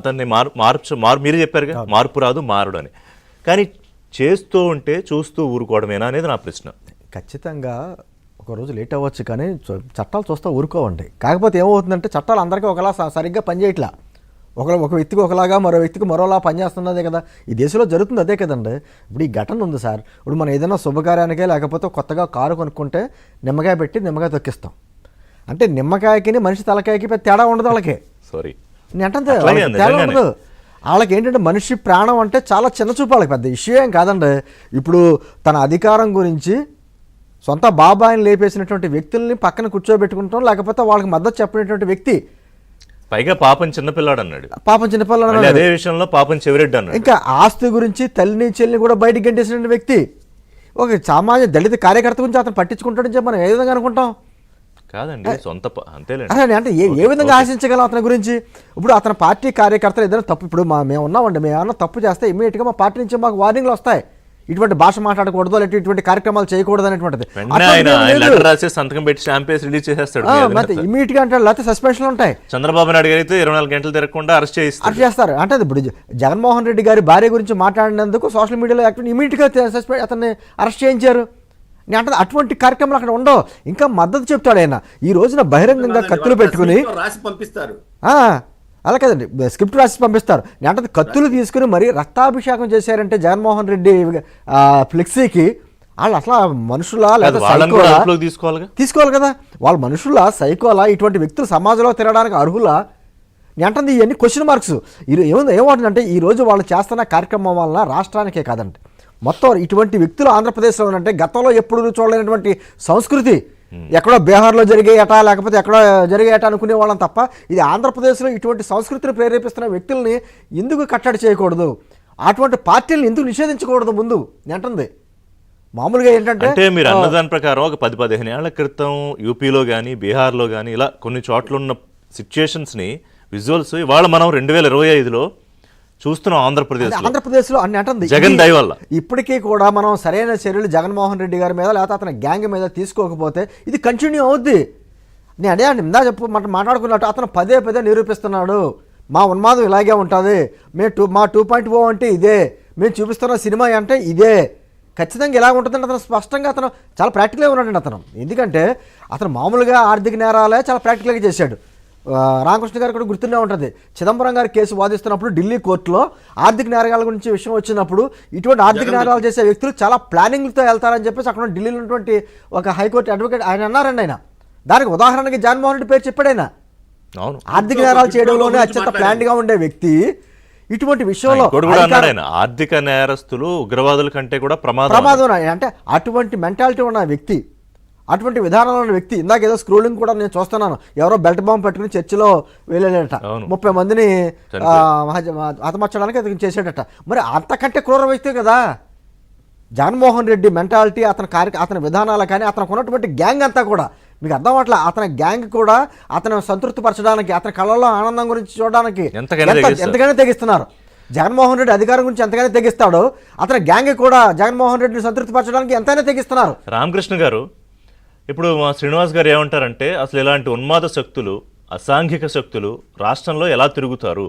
అతన్ని మీరే చెప్పారుగా, మార్పు రాదు మారడు అని. కానీ చేస్తూ ఉంటే చూస్తూ ఊరుకోవడమేనా అనేది నా ప్రశ్న. ఖచ్చితంగా ఒకరోజు లేట్ అవ్వచ్చు, కానీ చట్టాలు చూస్తూ ఊరుకోవండి. కాకపోతే ఏమవుతుందంటే చట్టాలు అందరికీ ఒకలా సరిగ్గా పనిచేయట్లా. ఒక వ్యక్తికి ఒకలాగా, మరో వ్యక్తికి మరోలా పనిచేస్తున్నదే కదా ఈ దేశంలో జరుగుతుంది. అదే కదండి ఇప్పుడు ఈ ఘటన ఉంది సార్. ఇప్పుడు మనం ఏదైనా శుభకార్యానికే లేకపోతే కొత్తగా కారు కొనుక్కుంటే నిమ్మకాయ పెట్టి నిమ్మకాయ తొక్కిస్తాం. అంటే నిమ్మకాయకి మనిషి తలకాయకి పెద్ద తేడా ఉండదు వాళ్ళకి. సారీ అంటే తేడా ఉండదు వాళ్ళకి. ఏంటంటే మనిషి ప్రాణం అంటే చాలా చిన్న చూపు వాళ్ళకి, పెద్ద ఇష్యూ ఏం కాదండి. ఇప్పుడు తన అధికారం గురించి సొంత బాబాయిని లేపేసినటువంటి వ్యక్తుల్ని పక్కన కూర్చోబెట్టుకుంటాం, లేకపోతే వాళ్ళకి మద్దతు చెప్పినటువంటి వ్యక్తి, పైగా పాపం చిన్నపిల్లాడు అన్నాడు. పాపం చిన్నపిల్లాడు అదే విషయంలో పాపం చెవిరెడ్డి అన్నాడు. ఇంకా ఆస్తి గురించి తల్లిని చెల్లిని కూడా బయటికి గంటేసిన వ్యక్తి, ఒక సామాన్య దళిత కార్యకర్త గురించి అతను పట్టించుకుంటాడని చెప్పి మనం ఏ విధంగా అనుకుంటాం? కాదండి సొంత అంతేలేండి. అదే అంటే ఏ విధంగా ఆశించగలం అతని గురించి? ఇప్పుడు అతని పార్టీ కార్యకర్తలు ఏదైనా తప్పు, ఇప్పుడు మేము ఉన్నామండి, మేము ఏమన్నా తప్పు చేస్తే ఇమీడియట్గా మా పార్టీ నుంచి మాకు వార్నింగ్లు వస్తాయి, ఇటువంటి భాష మాట్లాడకూడదు, లేకపోతే ఇటువంటి కార్యక్రమాలు చేయకూడదు అనేటువంటిది. సంతకం పెట్టి స్టాంప్ వేసి రిలీజ్ చేసేస్తాడు, ఇమీడియట్ గా అంటాడు, లేకపోతే సస్పెన్షన్ ఉంటాయి. చంద్రబాబు నాయుడు గారు అయితే 24 గంటలు తిరగకుండా అరెస్ట్ చేస్తారు. అంటే ఇప్పుడు జగన్మోహన్ రెడ్డి గారి భార్య గురించి మాట్లాడినందుకు సోషల్ మీడియాలో యాక్టివ్ ఇమీడియట్ గా అతన్ని అరెస్ట్ చేయించారు. నేను అంటే అటువంటి కార్యక్రమాలు అక్కడ ఉండవు. ఇంకా మద్దతు చెప్తాడు ఆయన. ఈ రోజున బహిరంగంగా కత్తులు పెట్టుకుని రాసి పంపిస్తారు. అలా కదండి, స్క్రిప్ట్ రాసి పంపిస్తారు. నేను అంటే కత్తులు తీసుకుని మరి రక్తాభిషేకం చేశారంటే జగన్మోహన్ రెడ్డి ఫ్లెక్సీకి వాళ్ళు అసలు మనుషులా లేదా తీసుకోవాలి కదా, వాళ్ళ మనుషులా సైకోలా? ఇటువంటి వ్యక్తులు సమాజంలో తిరగడానికి అర్హులా? నేను అంటే ఇవన్నీ క్వశ్చన్ మార్క్స్. ఏమవుతుందంటే ఈ రోజు వాళ్ళు చేస్తున్న కార్యక్రమం వలన రాష్ట్రానికే కాదండి, మొత్తం ఇటువంటి వ్యక్తులు ఆంధ్రప్రదేశ్లో ఉన్నట్టే గతంలో ఎప్పుడు చూడలేనటువంటి సంస్కృతి. ఎక్కడో బీహార్లో జరిగేయట, లేకపోతే ఎక్కడో జరిగేయట అనుకునే వాళ్ళం తప్ప, ఇది ఆంధ్రప్రదేశ్లో ఇటువంటి సంస్కృతిని ప్రేరేపిస్తున్న వ్యక్తుల్ని ఎందుకు కట్టడి చేయకూడదు, అటువంటి పార్టీలను ఎందుకు నిషేధించకూడదు ముందు అంటుంది. మామూలుగా ఏంటంటే మీరు అన్నదాని ప్రకారం ఒక 10-15 ఏళ్ల క్రితం యూపీలో కానీ బీహార్లో కానీ ఇలా కొన్ని చోట్ల ఉన్న సిచ్యుయేషన్స్ని విజువల్స్ ఇవాళ మనం 2025లో చూస్తున్నాం ఆంధ్రప్రదేశ్లో అని అంటుంది. జగన్ దయ వల్ల ఇప్పటికీ కూడా మనం సరైన చర్యలు జగన్మోహన్ రెడ్డి గారి మీద లేకపోతే అతని గ్యాంగ్ మీద తీసుకోకపోతే ఇది కంటిన్యూ అవుద్ది. నేను అదే అండి ఇందా మాట్లాడుకున్నట్టు అతను పదే నిరూపిస్తున్నాడు, మా ఉన్మాదం ఇలాగే ఉంటుంది, మా 2.0 అంటే ఇదే, మేము చూపిస్తున్న సినిమా అంటే ఇదే, ఖచ్చితంగా ఇలా ఉంటుందంటే అతను స్పష్టంగా అతను చాలా ప్రాక్టికల్గా ఉన్నాడండి అతను. ఎందుకంటే అతను మామూలుగా ఆర్థిక నేరాలే చాలా ప్రాక్టికల్గా చేశాడు. రామకృష్ణ గారు కూడా గుర్తునే ఉంటుంది, చిదంబరం గారి కేసు వాదిస్తున్నప్పుడు ఢిల్లీ కోర్టులో ఆర్థిక నేరాల గురించి విషయం వచ్చినప్పుడు ఇటువంటి ఆర్థిక నేరాలు చేసే వ్యక్తులు చాలా ప్లానింగ్తో వెళ్తారని చెప్పేసి అక్కడ ఢిల్లీలో ఉన్నటువంటి ఒక హైకోర్టు అడ్వకేట్ ఆయన అన్నారండి. ఆయన దానికి ఉదాహరణకి జగన్మోహన్ రెడ్డి పేరు చెప్పాడు. ఆయన ఆర్థిక నేరాలు చేయడంలోనే అత్యంత ప్లాన్డ్గా ఉండే వ్యక్తి. ఇటువంటి విషయంలో ఆర్థిక నేరస్తులు ఉగ్రవాదుల కంటే కూడా ప్రమాదం అంటే అటువంటి మెంటాలిటీ ఉన్న వ్యక్తి, అటువంటి విధానంలో ఉన్న వ్యక్తి. ఇందాక ఏదో స్క్రోలింగ్ కూడా నేను చూస్తున్నాను, ఎవరో బెల్ట్ బాంబ్ పెట్టుకుని చర్చిలో వెళ్ళాడట, 30 మందిని హతమార్చడానికి అతను చేసాడట. మరి అంతకంటే క్రూర వ్యక్తి కదా జగన్మోహన్ రెడ్డి మెంటాలిటీ, అతని విధానాలు కానీ అతనికి ఉన్నటువంటి గ్యాంగ్ అంతా కూడా మీకు అర్థం అవట్లా. అతని గ్యాంగ్ కూడా అతను సంతృప్తిపరచడానికి, అతని కళ్ళల్లో ఆనందం గురించి చూడడానికి ఎంతగానో తెగిస్తున్నారు. జగన్మోహన్ రెడ్డి అధికారం గురించి ఎంతగానో తెగిస్తాడో అతని గ్యాంగ్ కూడా జగన్మోహన్ రెడ్డిని సంతృప్తిపరచడానికి ఎంతైనా తెగిస్తున్నారు. రామకృష్ణ గారు, ఇప్పుడు మా శ్రీనివాస్ గారు ఏమంటారంటే అసలు ఇలాంటి ఉన్మాద శక్తులు, అసాంఘిక శక్తులు రాష్ట్రంలో ఎలా తిరుగుతారు?